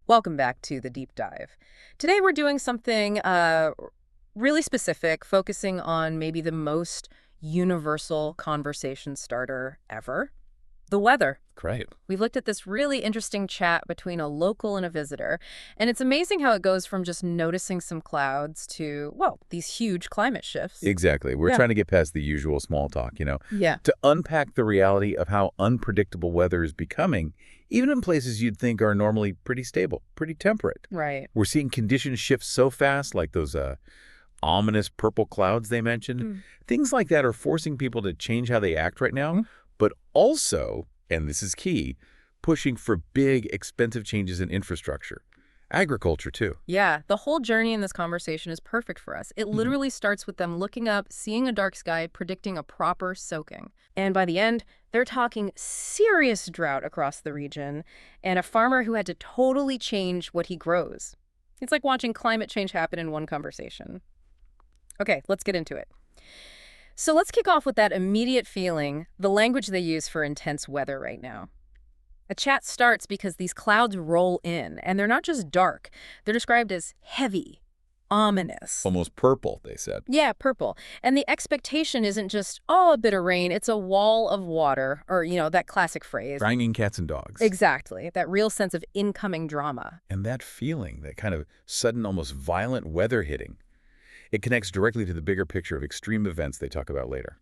Welcome back to the deep dive. Today we're doing something really specific, focusing on maybe the most universal conversation starter ever, the weather. Great. We've looked at this really interesting chat between a local and a visitor, and it's amazing how it goes from just noticing some clouds to, well, these huge climate shifts. Exactly. We're Yeah. trying to get past the usual small talk, Yeah. to unpack the reality of how unpredictable weather is becoming, even in places you'd think are normally pretty stable, pretty temperate. Right. We're seeing conditions shift so fast, like those ominous purple clouds they mentioned. Mm. Things like that are forcing people to change how they act right now, but also, and this is key, pushing for big, expensive changes in infrastructure. Agriculture, too. Yeah, the whole journey in this conversation is perfect for us. It literally starts with them looking up, seeing a dark sky, predicting a proper soaking. And by the end, they're talking serious drought across the region and a farmer who had to totally change what he grows. It's like watching climate change happen in one conversation. Okay, let's get into it. So let's kick off with that immediate feeling, the language they use for intense weather right now. A chat starts because these clouds roll in, and they're not just dark. They're described as heavy, ominous. Almost purple, they said. Yeah, purple. And the expectation isn't just, oh, a bit of rain. It's a wall of water, or, that classic phrase. Banging cats and dogs. Exactly. That real sense of incoming drama. And that feeling, that kind of sudden, almost violent weather hitting, it connects directly to the bigger picture of extreme events they talk about later.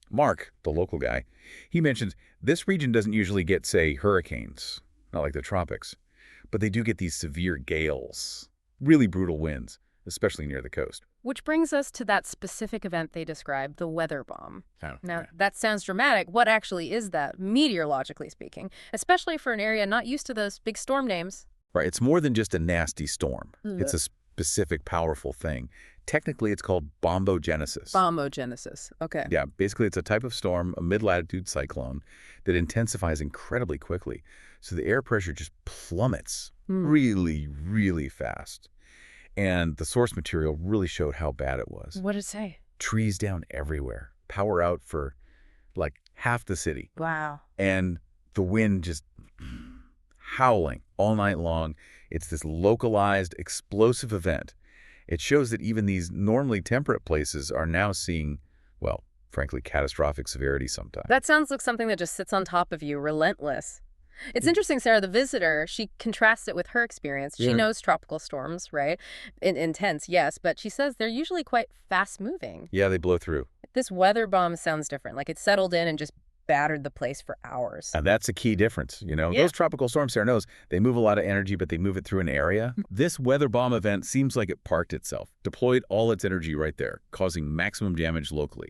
Mark, the local guy, he mentions this region doesn't usually get, say, hurricanes, not like the tropics, but they do get these severe gales, really brutal winds, especially near the coast. Which brings us to that specific event they described, the weather bomb. Oh, Now, yeah. that sounds dramatic. What actually is that, meteorologically speaking, especially for an area not used to those big storm names? Right, it's more than just a nasty storm. Ugh. It's a specific, powerful thing. Technically, it's called bombogenesis. Bombogenesis. Okay. Yeah, basically it's a type of storm, a mid-latitude cyclone, that intensifies incredibly quickly. So the air pressure just plummets really, really fast. And the source material really showed how bad it was. What did it say? Trees down everywhere, power out for like half the city, Wow. and the wind just howling all night long. It's this localized, explosive event. It shows that even these normally temperate places are now seeing, well, frankly, catastrophic severity sometimes. That sounds like something that just sits on top of you, relentless. It's interesting, Sarah, the visitor, she contrasts it with her experience. She Yeah. knows tropical storms, right? Intense, yes, but she says they're usually quite fast-moving. Yeah, they blow through. This weather bomb sounds different, like it settled in and just battered the place for hours. And that's a key difference, Yeah. Those tropical storms, Sarah knows, they move a lot of energy, but they move it through an area. This weather bomb event seems like it parked itself, deployed all its energy right there, causing maximum damage locally.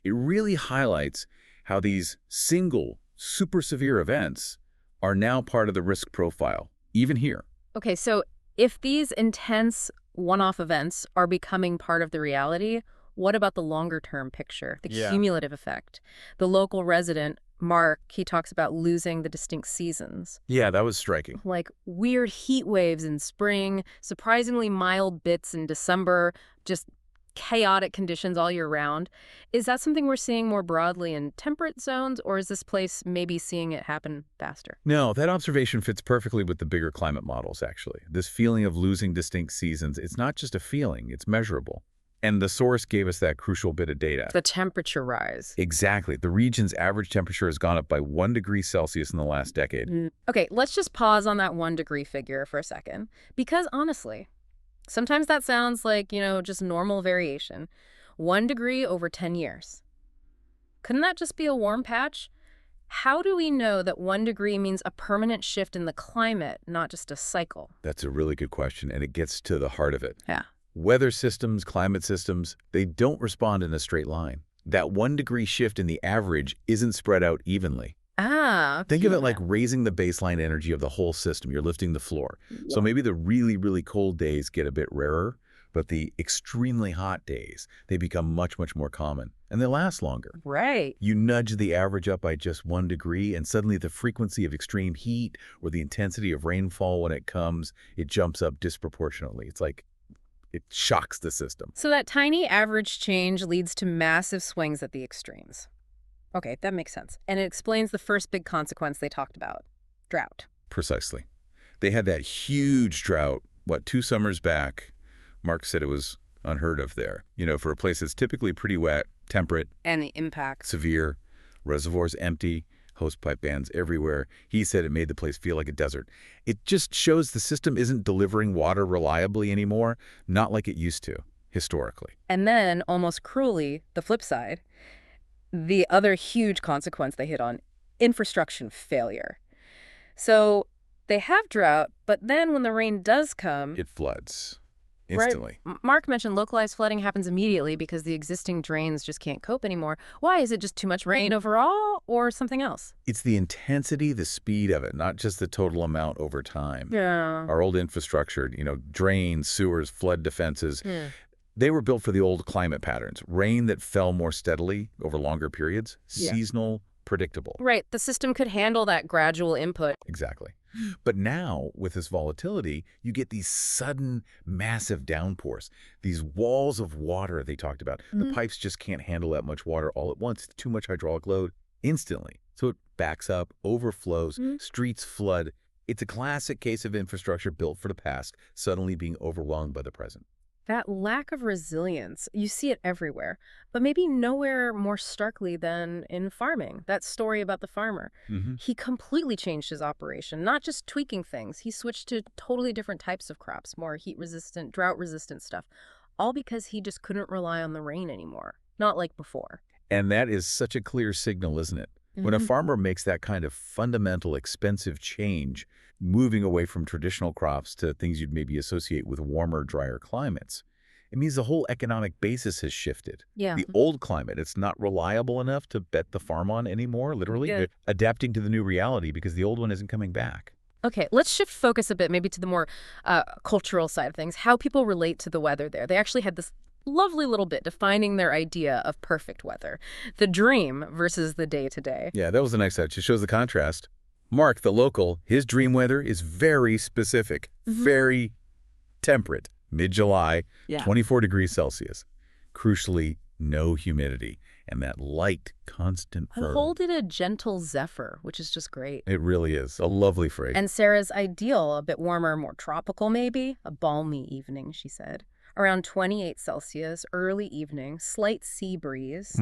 It really highlights how these single, super severe events are now part of the risk profile, even here. Okay, so if these intense one-off events are becoming part of the reality, what about the longer-term picture, the Yeah. cumulative effect? The local resident, Mark, he talks about losing the distinct seasons, Yeah, that was striking. like weird heat waves in spring, surprisingly mild bits in December, just chaotic conditions all year round. Is that something we're seeing more broadly in temperate zones, or is this place maybe seeing it happen faster? No, that observation fits perfectly with the bigger climate models, actually. This feeling of losing distinct seasons, it's not just a feeling, it's measurable. And the source gave us that crucial bit of data. The temperature rise. Exactly. The region's average temperature has gone up by 1 degree Celsius in the last decade. Okay, let's just pause on that 1 degree figure for a second. Because honestly, sometimes that sounds like, just normal variation. 1 degree over 10 years. Couldn't that just be a warm patch? How do we know that 1 degree means a permanent shift in the climate, not just a cycle? That's a really good question, and it gets to the heart of it. Yeah. Weather systems, climate systems, they don't respond in a straight line. That 1 degree shift in the average isn't spread out evenly. Ah, okay. Think of it like raising the baseline energy of the whole system. You're lifting the floor. So maybe the really, really cold days get a bit rarer, but the extremely hot days, they become much, much more common, and they last longer. Right. You nudge the average up by just 1 degree, and suddenly the frequency of extreme heat or the intensity of rainfall when it comes, it jumps up disproportionately. It's like it shocks the system. So that tiny average change leads to massive swings at the extremes. Okay, that makes sense. And it explains the first big consequence they talked about, drought. Precisely. They had that huge drought, 2 summers back. Mark said it was unheard of there. For a place that's typically pretty wet, temperate, And the impact. severe, reservoirs empty, hosepipe bans everywhere. He said it made the place feel like a desert. It just shows the system isn't delivering water reliably anymore, not like it used to, historically. And then, almost cruelly, the flip side, the other huge consequence they hit on, infrastructure failure. So they have drought, but then when the rain does come, It floods right, instantly. Mark mentioned localized flooding happens immediately because the existing drains just can't cope anymore. Why? Is it just too much rain overall or something else? It's the intensity, the speed of it, not just the total amount over time. Yeah. Our old infrastructure, drains, sewers, flood defenses, Yeah. they were built for the old climate patterns. Rain that fell more steadily over longer periods, Yeah. seasonal, predictable. Right. The system could handle that gradual input. Exactly. But now, with this volatility, you get these sudden, massive downpours, these walls of water they talked about. The pipes just can't handle that much water all at once. Too much hydraulic load instantly. So it backs up, overflows, streets flood. It's a classic case of infrastructure built for the past suddenly being overwhelmed by the present. That lack of resilience, you see it everywhere, but maybe nowhere more starkly than in farming. That story about the farmer. He completely changed his operation, not just tweaking things. He switched to totally different types of crops, more heat-resistant, drought-resistant stuff, all because he just couldn't rely on the rain anymore, not like before. And that is such a clear signal, isn't it? When a farmer makes that kind of fundamental, expensive change, moving away from traditional crops to things you'd maybe associate with warmer, drier climates, it means the whole economic basis has shifted. Yeah. The old climate, it's not reliable enough to bet the farm on anymore, literally. Yeah. They're adapting to the new reality because the old one isn't coming back. Okay, let's shift focus a bit, maybe to the more cultural side of things, how people relate to the weather there. They actually had this lovely little bit defining their idea of perfect weather, the dream versus the day-to-day. Yeah, that was a nice touch. It shows the contrast. Mark, the local, his dream weather is very specific, very temperate. Mid-July, Yeah. 24 degrees Celsius. Crucially, no humidity. And that light, constant I verb. hold it a gentle zephyr, which is just great. It really is. A lovely phrase. And Sarah's ideal, a bit warmer, more tropical maybe, a balmy evening, she said. Around 28 Celsius, early evening, slight sea breeze.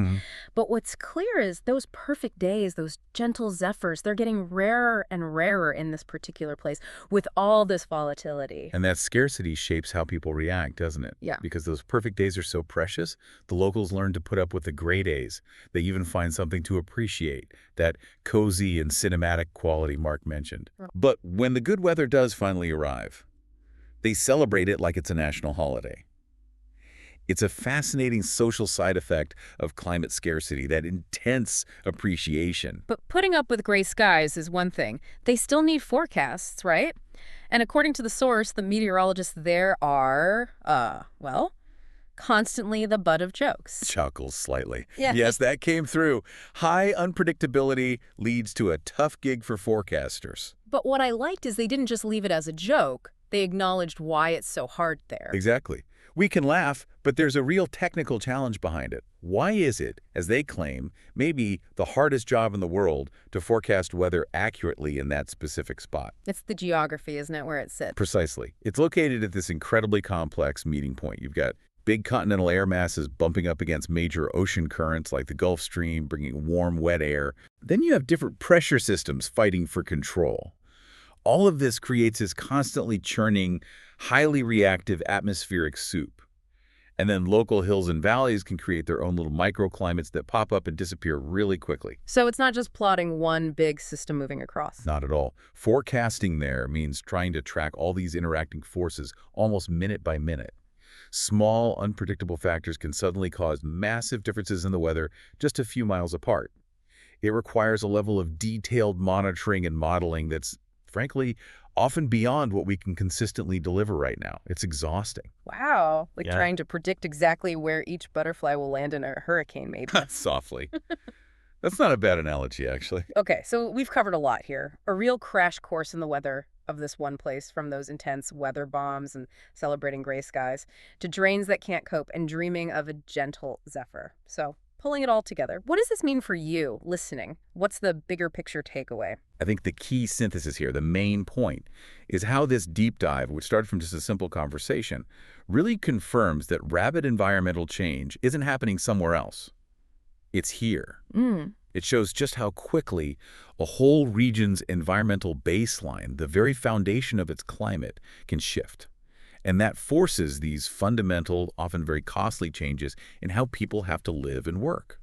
But what's clear is those perfect days, those gentle zephyrs, they're getting rarer and rarer in this particular place with all this volatility. And that scarcity shapes how people react, doesn't it? Yeah. Because those perfect days are so precious, the locals learn to put up with the gray days. They even find something to appreciate, that cozy and cinematic quality Mark mentioned. But when the good weather does finally arrive, they celebrate it like it's a national holiday. It's a fascinating social side effect of climate scarcity, that intense appreciation. But putting up with gray skies is one thing. They still need forecasts, right? And according to the source, the meteorologists there are, constantly the butt of jokes. Chuckles slightly. Yeah. Yes, that came through. High unpredictability leads to a tough gig for forecasters. But what I liked is they didn't just leave it as a joke. They acknowledged why it's so hard there. Exactly. We can laugh, but there's a real technical challenge behind it. Why is it, as they claim, maybe the hardest job in the world to forecast weather accurately in that specific spot? It's the geography, isn't it, where it sits? Precisely. It's located at this incredibly complex meeting point. You've got big continental air masses bumping up against major ocean currents like the Gulf Stream, bringing warm, wet air. Then you have different pressure systems fighting for control. All of this creates this constantly churning, highly reactive atmospheric soup. And then local hills and valleys can create their own little microclimates that pop up and disappear really quickly. So it's not just plotting one big system moving across. Not at all. Forecasting there means trying to track all these interacting forces almost minute by minute. Small, unpredictable factors can suddenly cause massive differences in the weather just a few miles apart. It requires a level of detailed monitoring and modeling that's, frankly, often beyond what we can consistently deliver right now. It's exhausting. Wow. Like Yeah. trying to predict exactly where each butterfly will land in a hurricane, maybe. Softly. That's not a bad analogy, actually. Okay, so we've covered a lot here. A real crash course in the weather of this one place, from those intense weather bombs and celebrating gray skies to drains that can't cope and dreaming of a gentle zephyr. So pulling it all together, what does this mean for you listening? What's the bigger picture takeaway? I think the key synthesis here, the main point, is how this deep dive, which started from just a simple conversation, really confirms that rapid environmental change isn't happening somewhere else. It's here. It shows just how quickly a whole region's environmental baseline, the very foundation of its climate, can shift. And that forces these fundamental, often very costly changes in how people have to live and work.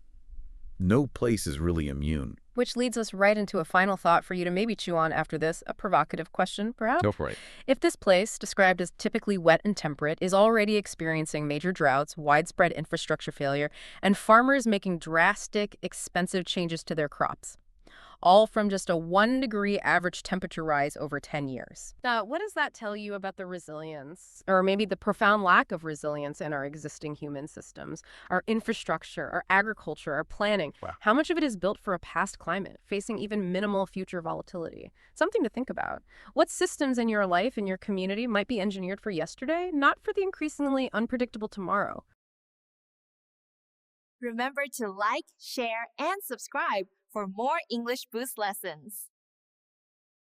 No place is really immune. Which leads us right into a final thought for you to maybe chew on after this, a provocative question, perhaps? Go for it. If this place, described as typically wet and temperate, is already experiencing major droughts, widespread infrastructure failure, and farmers making drastic, expensive changes to their crops, all from just a 1-degree average temperature rise over 10 years. What does that tell you about the resilience, or maybe the profound lack of resilience in our existing human systems, our infrastructure, our agriculture, our planning? Wow. How much of it is built for a past climate, facing even minimal future volatility? Something to think about. What systems in your life, in your community, might be engineered for yesterday, not for the increasingly unpredictable tomorrow? Remember to like, share, and subscribe for more English Boost lessons.